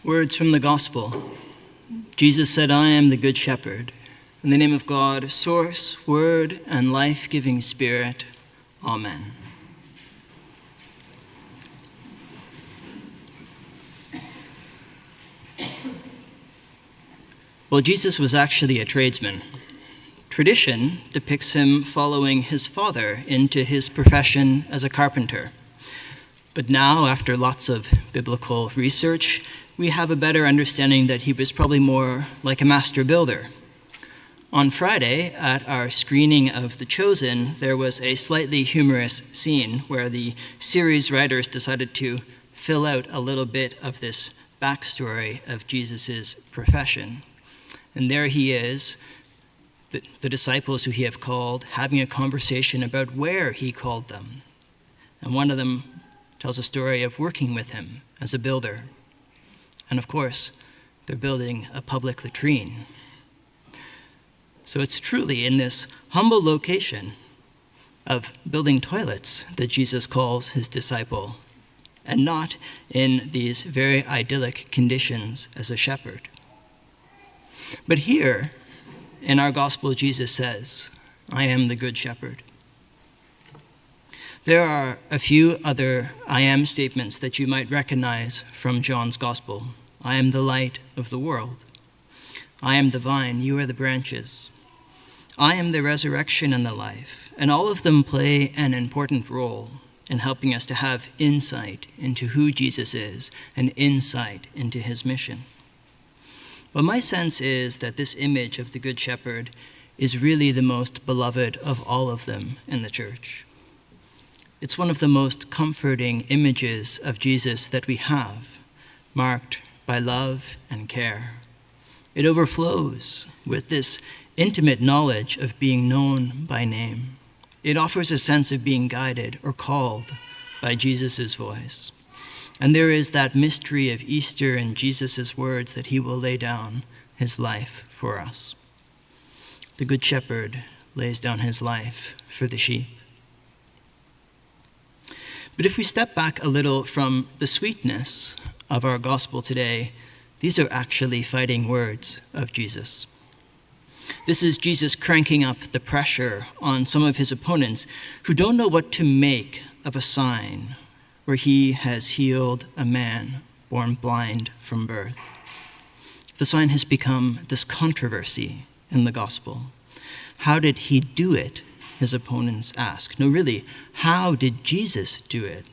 Words from the Gospel. Jesus said, "I am the Good Shepherd." In the name of God, Source, Word, and life-giving Spirit. Amen. Well, Jesus was actually a tradesman. Tradition depicts him following his father into his profession as a carpenter. But now, after lots of biblical research, we have a better understanding that he was probably more like a master builder. On Friday, at our screening of The Chosen, there was a slightly humorous scene where the series writers decided to fill out a little bit of this backstory of Jesus' profession. And there he is, the disciples who he have called, having a conversation about where he called them. And one of them tells a story of working with him as a builder. And of course, they're building a public latrine. So it's truly in this humble location of building toilets that Jesus calls his disciple, and not in these very idyllic conditions as a shepherd. But here, in our gospel, Jesus says, "I am the Good Shepherd." There are a few other I am statements that you might recognize from John's gospel. I am the light of the world. I am the vine, you are the branches. I am the resurrection and the life. And all of them play an important role in helping us to have insight into who Jesus is and insight into his mission. But my sense is that this image of the Good Shepherd is really the most beloved of all of them in the church. It's one of the most comforting images of Jesus that we have, marked by love and care. It overflows with this intimate knowledge of being known by name. It offers a sense of being guided or called by Jesus' voice. And there is that mystery of Easter in Jesus' words that he will lay down his life for us. The Good Shepherd lays down his life for the sheep. But if we step back a little from the sweetness of our gospel today, these are actually fighting words of Jesus. This is Jesus cranking up the pressure on some of his opponents who don't know what to make of a sign where he has healed a man born blind from birth. The sign has become this controversy in the gospel. How did he do it? His opponents ask. No, really, how did Jesus do it?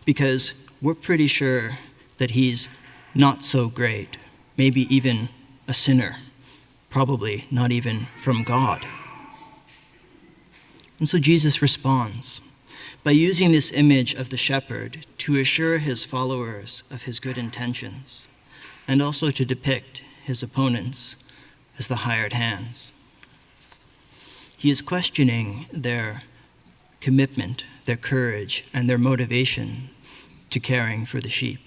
Because we're pretty sure that he's not so great, maybe even a sinner, probably not even from God. And so Jesus responds by using this image of the shepherd to assure his followers of his good intentions, and also to depict his opponents as the hired hands. He is questioning their commitment, their courage, and their motivation to caring for the sheep.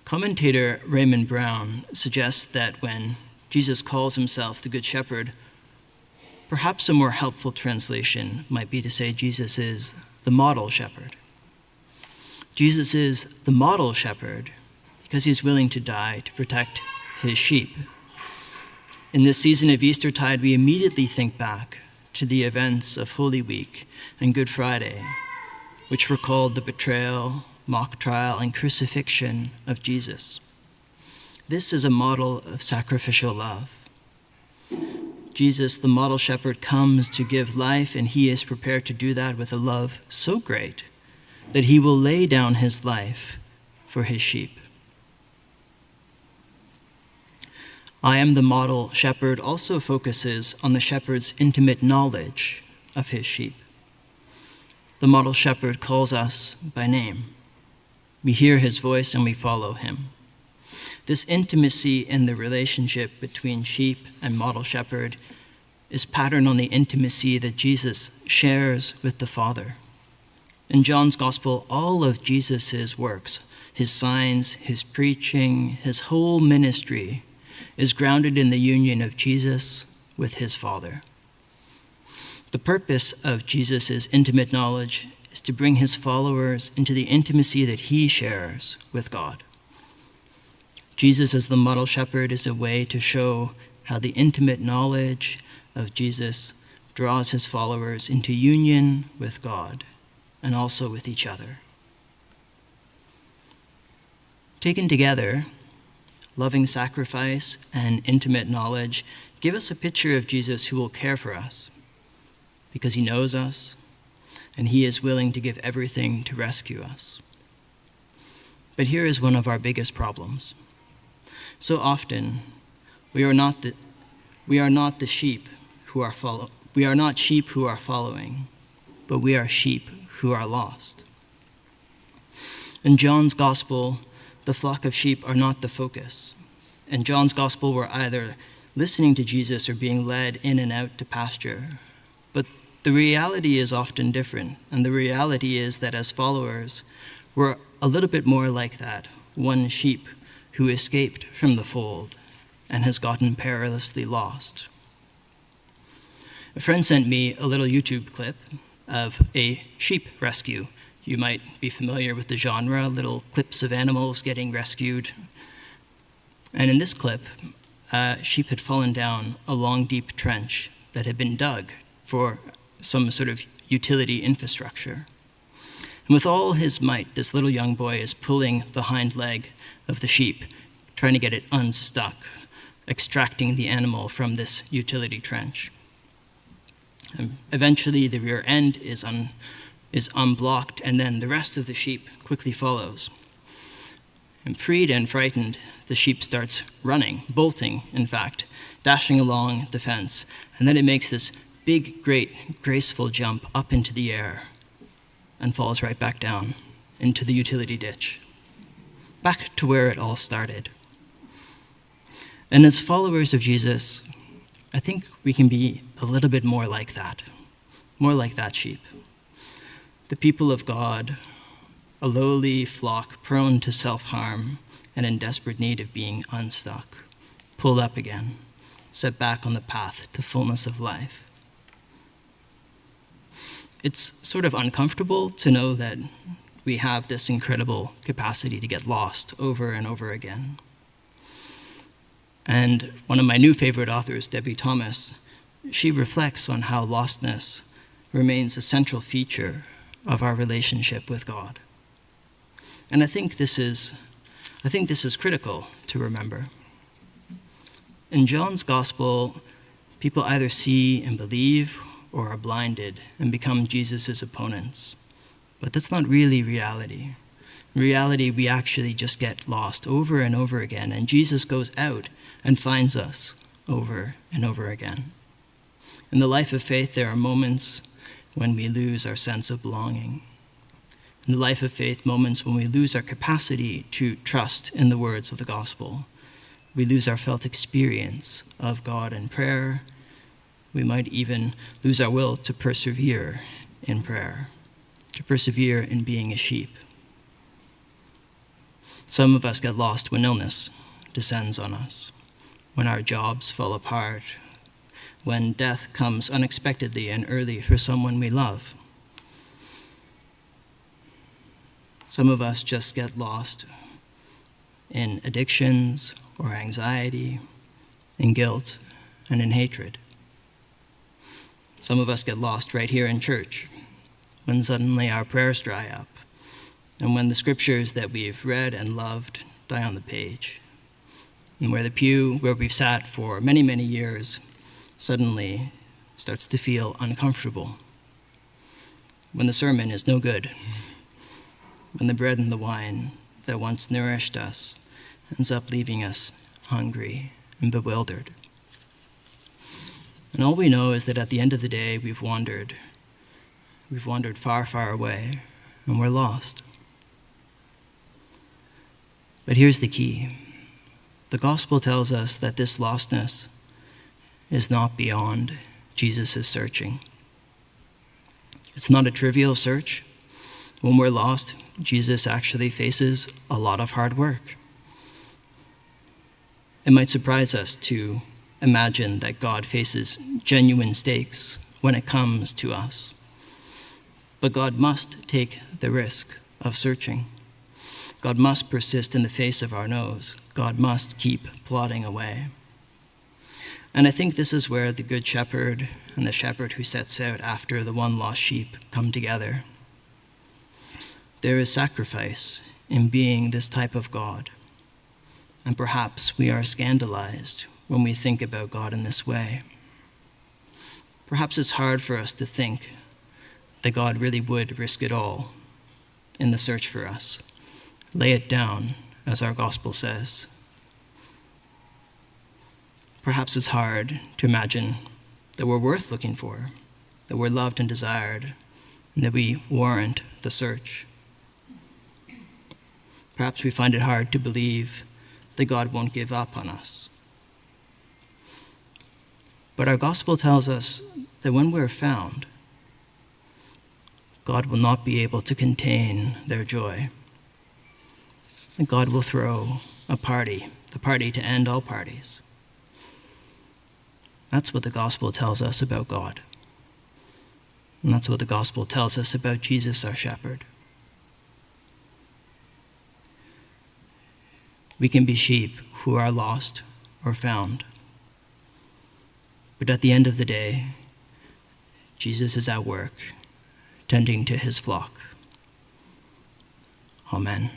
Commentator Raymond Brown suggests that when Jesus calls himself the Good Shepherd, perhaps a more helpful translation might be to say Jesus is the model shepherd. Jesus is the model shepherd because he's willing to die to protect his sheep. In this season of Eastertide, we immediately think back to the events of Holy Week and Good Friday, which recalled the betrayal, mock trial, and crucifixion of Jesus. This is a model of sacrificial love. Jesus, the model shepherd, comes to give life, and he is prepared to do that with a love so great that he will lay down his life for his sheep. I am the model shepherd also focuses on the shepherd's intimate knowledge of his sheep. The model shepherd calls us by name. We hear his voice and we follow him. This intimacy in the relationship between sheep and model shepherd is patterned on the intimacy that Jesus shares with the Father. In John's gospel, all of Jesus' works, his signs, his preaching, his whole ministry is grounded in the union of Jesus with his Father. The purpose of Jesus' intimate knowledge is to bring his followers into the intimacy that he shares with God. Jesus as the model shepherd is a way to show how the intimate knowledge of Jesus draws his followers into union with God and also with each other. Taken together, loving sacrifice and intimate knowledge give us a picture of Jesus who will care for us because he knows us and he is willing to give everything to rescue us. But here is one of our biggest problems. So often, we are not sheep who are following, but we are sheep who are lost. In John's gospel, the flock of sheep are not the focus. In John's gospel, we're either listening to Jesus or being led in and out to pasture. But the reality is often different, and the reality is that as followers, we're a little bit more like that one sheep who escaped from the fold and has gotten perilously lost. A friend sent me a little YouTube clip of a sheep rescue. You might be familiar with the genre, little clips of animals getting rescued. And in this clip, sheep had fallen down a long, deep trench that had been dug for some sort of utility infrastructure. And with all his might, this little young boy is pulling the hind leg of the sheep, trying to get it unstuck, extracting the animal from this utility trench. And eventually, the rear end is unblocked, and then the rest of the sheep quickly follows. And freed and frightened, the sheep starts running, bolting, in fact, dashing along the fence, and then it makes this big, great, graceful jump up into the air and falls right back down into the utility ditch, back to where it all started. And as followers of Jesus, I think we can be a little bit more like that sheep. The people of God, a lowly flock prone to self-harm and in desperate need of being unstuck, pulled up again, set back on the path to fullness of life. It's sort of uncomfortable to know that we have this incredible capacity to get lost over and over again. And one of my new favorite authors, Debbie Thomas, she reflects on how lostness remains a central feature of our relationship with God. And I think this is critical to remember. In John's gospel, people either see and believe or are blinded and become Jesus' opponents. But that's not really reality. In reality, we actually just get lost over and over again, and Jesus goes out and finds us over and over again. In the life of faith, there are moments when we lose our sense of belonging. In the life of faith, moments when we lose our capacity to trust in the words of the gospel. We lose our felt experience of God in prayer. We might even lose our will to persevere in prayer, to persevere in being a sheep. Some of us get lost when illness descends on us, when our jobs fall apart, when death comes unexpectedly and early for someone we love. Some of us just get lost in addictions or anxiety, in guilt, and in hatred. Some of us get lost right here in church, when suddenly our prayers dry up, and when the scriptures that we've read and loved die on the page, and where the pew where we've sat for many, many years suddenly starts to feel uncomfortable, when the sermon is no good, when the bread and the wine that once nourished us ends up leaving us hungry and bewildered. And all we know is that at the end of the day, we've wandered far, far away, and we're lost. But here's the key. The gospel tells us that this lostness is not beyond Jesus' searching. It's not a trivial search. When we're lost, Jesus actually faces a lot of hard work. It might surprise us to imagine that God faces genuine stakes when it comes to us. but God must take the risk of searching. God must persist in the face of our nose. God must keep plodding away. And I think this is where the Good Shepherd and the shepherd who sets out after the one lost sheep come together. There is sacrifice in being this type of God. And perhaps we are scandalized when we think about God in this way. Perhaps it's hard for us to think that God really would risk it all in the search for us, lay it down, as our gospel says. Perhaps it's hard to imagine that we're worth looking for, that we're loved and desired, and that we warrant the search. Perhaps we find it hard to believe that God won't give up on us. But our gospel tells us that when we're found, God will not be able to contain their joy. And God will throw a party, the party to end all parties. That's what the gospel tells us about God. And that's what the gospel tells us about Jesus, our shepherd. We can be sheep who are lost or found. But at the end of the day, Jesus is at work, tending to his flock. Amen.